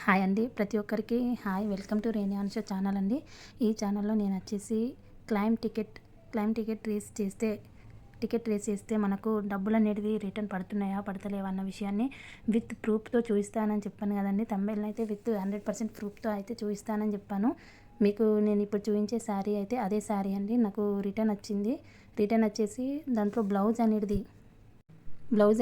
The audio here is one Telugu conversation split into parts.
హాయ్ అండి, ప్రతి ఒక్కరికి హాయ్. వెల్కమ్ టు రేణి ఆన్షో ఛానల్ అండి. ఈ ఛానల్లో నేను వచ్చేసి క్లైమ్ టికెట్ రేస్ చేస్తే మనకు డబ్బులు అనేది రిటర్న్ పడుతున్నాయా పడతలేవా అన్న విషయాన్ని విత్ ప్రూఫ్తో చూపిస్తానని చెప్పాను కదండి. తమిళలో అయితే విత్ 100% ప్రూఫ్తో అయితే చూపిస్తానని చెప్పాను మీకు. నేను ఇప్పుడు చూపించే శారీ అయితే అదే శారీ అండి. నాకు రిటర్న్ వచ్చింది. రిటర్న్ వచ్చేసి దాంట్లో బ్లౌజ్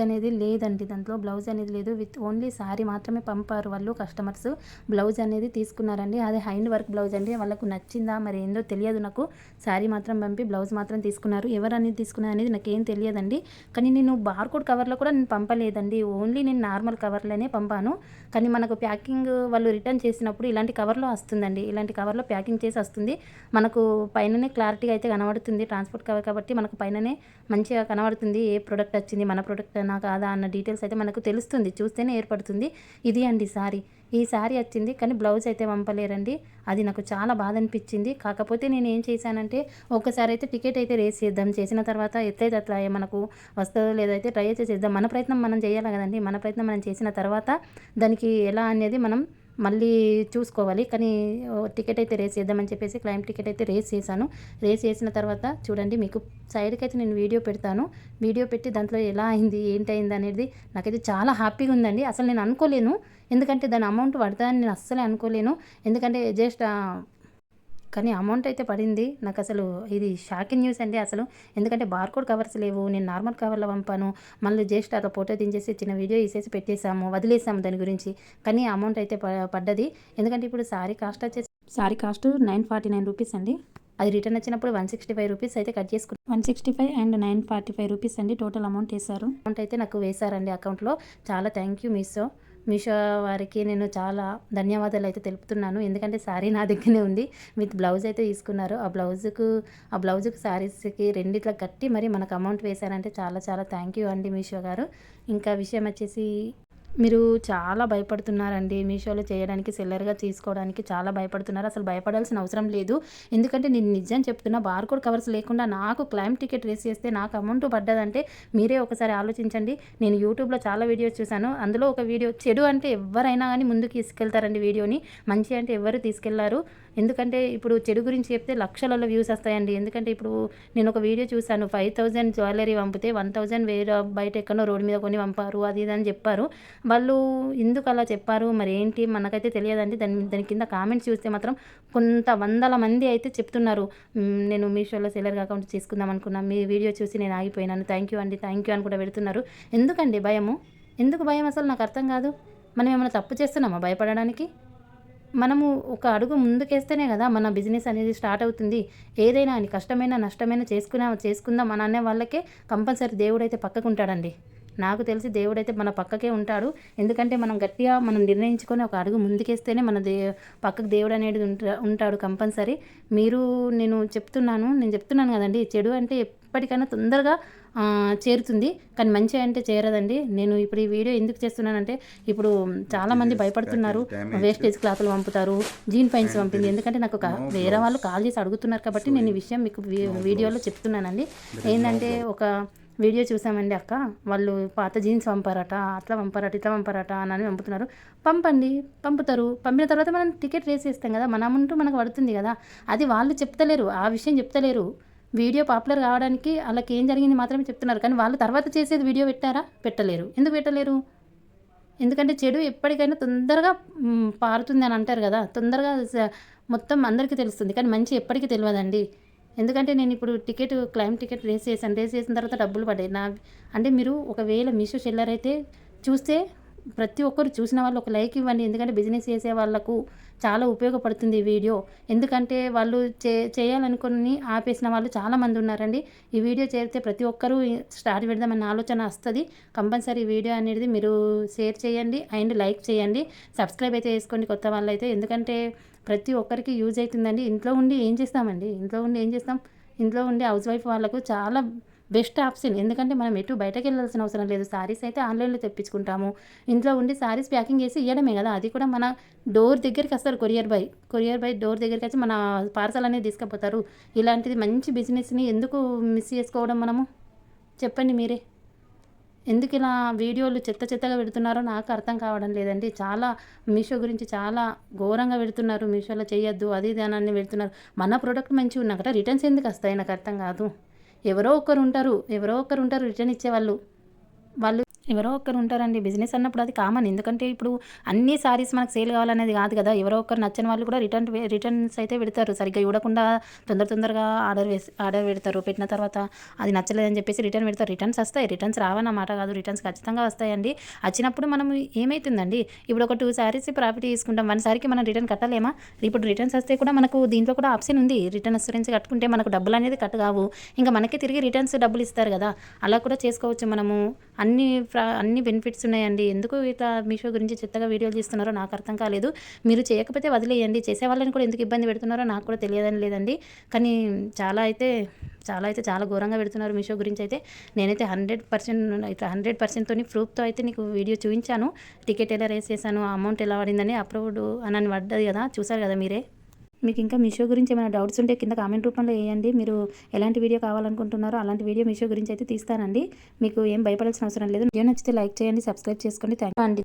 అనేది లేదండి. దాంట్లో బ్లౌజ్ అనేది లేదు. విత్ ఓన్లీ శారీ మాత్రమే పంపారు వాళ్ళు కస్టమర్స్. బ్లౌజ్ అనేది తీసుకున్నారండి. అది హ్యాండ్ వర్క్ బ్లౌజ్ అండి. వాళ్ళకు నచ్చిందా మరి ఏందో తెలియదు నాకు. శారీ మాత్రం పంపి బ్లౌజ్ మాత్రం తీసుకున్నారు. ఎవరు అనేది తీసుకున్నారు అనేది నాకేం తెలియదండి. కానీ నేను బార్కోడ్ కవర్లో కూడా నేను పంపలేదండి. ఓన్లీ నేను నార్మల్ కవర్లోనే పంపాను. కానీ మనకు ప్యాకింగ్ వాళ్ళు రిటర్న్ చేసినప్పుడు ఇలాంటి కవర్లో వస్తుందండి. ఇలాంటి కవర్లో ప్యాకింగ్ చేసి వస్తుంది. మనకు పైననే క్లారిటీగా అయితే కనబడుతుంది. ట్రాన్స్పోర్ట్ కవర్ కాబట్టి మనకు పైననే మంచిగా కనబడుతుంది. ఏ ప్రోడక్ట్ వచ్చింది, మన ప్రోడక్టేనా కాదా అన్న డీటెయిల్స్ అయితే మనకు తెలుస్తుంది. చూస్తేనే ఏర్పడుతుంది. ఇది అండి శారీ. ఈ శారీ వచ్చింది కానీ బ్లౌజ్ అయితే పంపలేరండి. అది నాకు చాలా బాధ అనిపించింది. కాకపోతే నేను ఏం చేశానంటే ఒక్కసారి అయితే టికెట్ అయితే రేస్ చేద్దాం. చేసిన తర్వాత ఎట్లయితే అట్లా మనకు వస్తుందో లేదో అయితే ట్రై అయితే చేద్దాం. మన ప్రయత్నం మనం చేయాలి కదండి. మన ప్రయత్నం మనం చేసిన తర్వాత దానికి ఎలా అనేది మనం మళ్ళీ చూసుకోవాలి. కానీ టికెట్ అయితే రేస్ చేద్దామని చెప్పేసి క్లైమ్ టికెట్ అయితే రేస్ చేశాను. రేస్ చేసిన తర్వాత చూడండి, మీకు సైడ్కి అయితే నేను వీడియో పెడతాను. వీడియో పెట్టి దాంట్లో ఎలా అయింది ఏంటయింది అనేది నాకైతే చాలా హ్యాపీగా ఉందండి. అసలు నేను అనుకోలేను, ఎందుకంటే దాని అమౌంట్ పడతానని నేను అస్సలే అనుకోలేను. ఎందుకంటే జస్ట్ కానీ అమౌంట్ అయితే పడింది. నాకు అసలు ఇది షాకింగ్ న్యూస్ అండి అసలు. ఎందుకంటే బార్కోడ్ కవర్స్ లేవు, నేను నార్మల్ కవర్లో పంపాను. మళ్ళీ జస్ట్ అలా ఫోటో దించేసి చిన్న వీడియో వేసేసి పెట్టేసాము, వదిలేసాము దాని గురించి. కానీ అమౌంట్ అయితే పడ్డది. ఎందుకంటే ఇప్పుడు శారీ కాస్ట్ 949 రూపీస్ అండి. అది రిటర్న్ వచ్చినప్పుడు 165 రూపీస్ అయితే కట్ చేసుకున్నాను. 165 అండ్ 945 రూపీస్ అండి టోటల్ అమౌంట్ వేశారు. అమౌంట్ అయితే నాకు వేశారండి అకౌంట్లో. చాలా థ్యాంక్ యూ మీషో వారికి నేను చాలా ధన్యవాదాలు అయితే తెలుపుతున్నాను. ఎందుకంటే శారీ నా దగ్గరనే ఉంది. విత్ బ్లౌజ్ అయితే తీసుకున్నారు. ఆ బ్లౌజుకు శారీస్కి రెండిట్లా కట్టి మరి మనకు అమౌంట్ వేశారంటే చాలా చాలా థ్యాంక్ యూ అండి మీషో గారు. ఇంకా విషయం వచ్చేసి మీరు చాలా భయపడుతున్నారండి మీషోలో చేయడానికి, సెల్లర్గా తీసుకోవడానికి చాలా భయపడుతున్నారు. అసలు భయపడాల్సిన అవసరం లేదు. ఎందుకంటే నేను నిజం చెప్తున్నా, బార్కోడ్ కవర్స్ లేకుండా నాకు క్లైమ్ టికెట్ రేస్ చేస్తే నాకు అమౌంట్ పడ్డదంటే మీరే ఒకసారి ఆలోచించండి. నేను యూట్యూబ్లో చాలా వీడియోస్ చూశాను. అందులో ఒక వీడియో చెడు అంటే ఎవరైనా కానీ ముందుకు తీసుకెళ్తారండి వీడియోని. మంచి అంటే ఎవరు తీసుకెళ్లారు. ఎందుకంటే ఇప్పుడు చెడు గురించి చెప్తే లక్షలలో వ్యూస్ వస్తాయండి. ఎందుకంటే ఇప్పుడు నేను ఒక వీడియో చూశాను, 5000 జ్యువెలరీ పంపితే 1000 వేరే బయట ఎక్కడో రోడ్డు మీద కొని పంపారు, అది ఇది అని చెప్పారు. వాళ్ళు ఎందుకు అలా చెప్పారు మరి ఏంటి మనకైతే తెలియదండి. దాని కింద కామెంట్స్ చూస్తే మాత్రం కొంత వందల మంది అయితే చెప్తున్నారు, నేను మీషోలో సెల్లర్గా అకౌంట్ తీసుకుందాం అనుకున్నాను, మీ వీడియో చూసి నేను ఆగిపోయినాను, థ్యాంక్ యూ అండి థ్యాంక్ యూ అని కూడా పెడుతున్నారు. ఎందుకండి భయము? ఎందుకు భయం అసలు నాకు అర్థం కాదు. మనం ఏమైనా తప్పు చేస్తున్నామా భయపడడానికి? మనము ఒక అడుగు ముందుకేస్తేనే కదా మన బిజినెస్ అనేది స్టార్ట్ అవుతుంది. ఏదైనా అని కష్టమైనా నష్టమైనా చేసుకుందాం అని అనే వాళ్ళకే కంపల్సరీ దేవుడైతే పక్కకు ఉంటాడండి. నాకు తెలిసి దేవుడైతే మన పక్కకే ఉంటాడు. ఎందుకంటే మనం గట్టిగా మనం నిర్ణయించుకొని ఒక అడుగు ముందుకేస్తేనే మన పక్కకు దేవుడు అనేది ఉంటాడు కంపల్సరీ. నేను చెప్తున్నాను కదండి, చెడు అంటే ఎప్పటికైనా తొందరగా చేరుతుంది, కానీ మంచి అంటే చేరదండి. నేను ఇప్పుడు ఈ వీడియో ఎందుకు చేస్తున్నానంటే, ఇప్పుడు చాలామంది భయపడుతున్నారు, వేస్టేజ్ క్లాతులు పంపుతారు, జీన్ పైన్స్ పంపింది. ఎందుకంటే నాకు వేరే వాళ్ళు కాల్ చేసి అడుగుతున్నారు కాబట్టి నేను ఈ విషయం మీకు వీడియోలో చెప్తున్నానండి. ఏంటంటే ఒక వీడియో చూసామండి అక్క, వాళ్ళు పాత జీన్స్ పంపారట, అట్లా పంపారట ఇట్లా పంపారట అని పంపుతున్నారు. పంపుతారు. పంపిన తర్వాత మనం టికెట్ రేస్ చేస్తాం కదా, మన అమౌంట్ మనకు పడుతుంది కదా. అది వాళ్ళు చెప్తలేరు, ఆ విషయం చెప్తలేరు. వీడియో పాపులర్ కావడానికి వాళ్ళకి ఏం జరిగింది మాత్రమే చెప్తున్నారు. కానీ వాళ్ళు తర్వాత చేసేది వీడియో పెట్టలేరు. ఎందుకు పెట్టలేరు? ఎందుకంటే చెడు ఎప్పటికైనా తొందరగా పారుతుంది అని అంటారు కదా, తొందరగా మొత్తం అందరికీ తెలుస్తుంది. కానీ మంచి ఎప్పటికీ తెలియదండి. ఎందుకంటే నేను ఇప్పుడు క్లైమ్ టికెట్ రేస్ చేసిన తర్వాత డబ్బులు పడ్డాయి అంటే మీరు ఒకవేళ మీషో సెల్లర్ అయితే చూస్తే ప్రతి ఒక్కరు చూసిన వాళ్ళు ఒక లైక్ ఇవ్వండి. ఎందుకంటే బిజినెస్ చేసే వాళ్ళకు చాలా ఉపయోగపడుతుంది ఈ వీడియో. ఎందుకంటే వాళ్ళు చేయాలనుకుని ఆపేసిన వాళ్ళు చాలామంది ఉన్నారండి. ఈ వీడియో చేరితే ప్రతి ఒక్కరూ స్టార్ట్ పెడదామన్న ఆలోచన వస్తుంది. కంపల్సరీ వీడియో అనేది మీరు షేర్ చేయండి అండ్ లైక్ చేయండి. సబ్స్క్రైబ్ అయితే చేసుకోండి కొత్త వాళ్ళు అయితే. ఎందుకంటే ప్రతి ఒక్కరికి యూజ్ అవుతుందండి. ఇంట్లో ఉండి ఏం చేస్తాం? ఇంట్లో ఉండి హౌస్ వైఫ్ వాళ్ళకు చాలా బెస్ట్ ఆప్షన్. ఎందుకంటే మనం ఎటు బయటకు వెళ్ళాల్సిన అవసరం లేదు. శారీస్ అయితే ఆన్లైన్లో తెప్పించుకుంటాము. ఇంట్లో ఉండి శారీస్ ప్యాకింగ్ చేసి ఇవ్వడమే కదా, అది కూడా మన డోర్ దగ్గరికి వస్తారు. కొరియర్ బై డోర్ దగ్గరికి వచ్చి మన పార్సల్ అనేది తీసుకుపోతారు. ఇలాంటిది మంచి బిజినెస్ని ఎందుకు మిస్ చేసుకోవడం మనము? చెప్పండి మీరే. ఎందుకు ఇలా వీడియోలు చెత్తగా పెడుతున్నారో నాకు అర్థం కావడం లేదండి. చాలా మీషో గురించి చాలా ఘోరంగా పెడుతున్నారు. మీషోలో చేయొద్దు అది ఇది అని పెడుతున్నారు. మన ప్రోడక్ట్ మంచిగా ఉన్నా కదా రిటర్న్స్ ఎందుకు వస్తాయి నాకు అర్థం కాదు. ఎవరో ఒకరు ఉంటారు రిటర్న్ ఇచ్చేవాళ్ళు. వాళ్ళు ఎవరో ఒకరు ఉంటారండి. బిజినెస్ అన్నప్పుడు అది కామన్. ఎందుకంటే ఇప్పుడు అన్ని సారీస్ మనకు సేల్ కావాలనేది కాదు కదా. ఎవరో ఒకరు నచ్చని వాళ్ళు కూడా రిటర్న్స్ అయితే పెడతారు. సరిగ్గా చూడకుండా తొందరగా ఆర్డర్ పెడతారు. పెట్టిన తర్వాత అది నచ్చలేదని చెప్పేసి రిటర్న్ పెడతారు. రిటర్న్స్ వస్తాయి. రిటర్న్స్ రావన్నమాట కాదు. రిటర్న్స్ ఖచ్చితంగా వస్తాయండి. వచ్చినప్పుడు మనం ఏమవుతుందండి, ఇప్పుడు ఒక 2 సారీస్ ప్రాఫిట్ తీసుకుంటాం. 1 సారీకి మనం రిటర్న్ కట్టలేమా? ఇప్పుడు రిటర్న్స్ వస్తే కూడా మనకు దీంట్లో కూడా ఆప్షన్ ఉంది. రిటర్న్ అస్యూరెన్స్ కట్టుకుంటే మనకు డబ్బులు అనేది కట్ కావు. ఇంకా మనకి తిరిగి రిటర్న్స్ డబ్బులు ఇస్తారు కదా. అలా కూడా చేసుకోవచ్చు మనము. అన్ని బెనిఫిట్స్ ఉన్నాయండి. ఎందుకు ఇట్లా మీషో గురించి చెత్తగా వీడియోలు చేస్తున్నారో నాకు అర్థం కాలేదు. మీరు చేయకపోతే వదిలేయండి. చేసే వాళ్ళని కూడా ఎందుకు ఇబ్బంది పెడుతున్నారో నాకు కూడా తెలియదని లేదండి. కానీ చాలా ఘోరంగా పెడుతున్నారు మీషో గురించి అయితే. నేనైతే 100% ఇట్లా 100%తోని ప్రూఫ్తో అయితే నీకు వీడియో చూపించాను. టికెట్ ఎలా రేస్ చేశాను, అమౌంట్ ఎలా పడిందని అప్రూవ్డ్ అని పడ్డది కదా, చూసారు కదా మీరే. మీకు ఇంకా మీషో గురించి ఏమైనా డౌట్స్ ఉంటే కింద కామెంట్ రూపంలో వేయండి. మీరు ఎలాంటి వీడియో కావాలనుకుంటున్నారో అలాంటి వీడియో మీషో గురించి అయితే తీస్తానండి. మీకు ఏం భయపడాల్సిన అవసరం లేదు. వీడియో నచ్చితే లైక్ చేయండి, సబ్స్క్రైబ్ చేసుకోండి. థ్యాంక్ యూ అండి.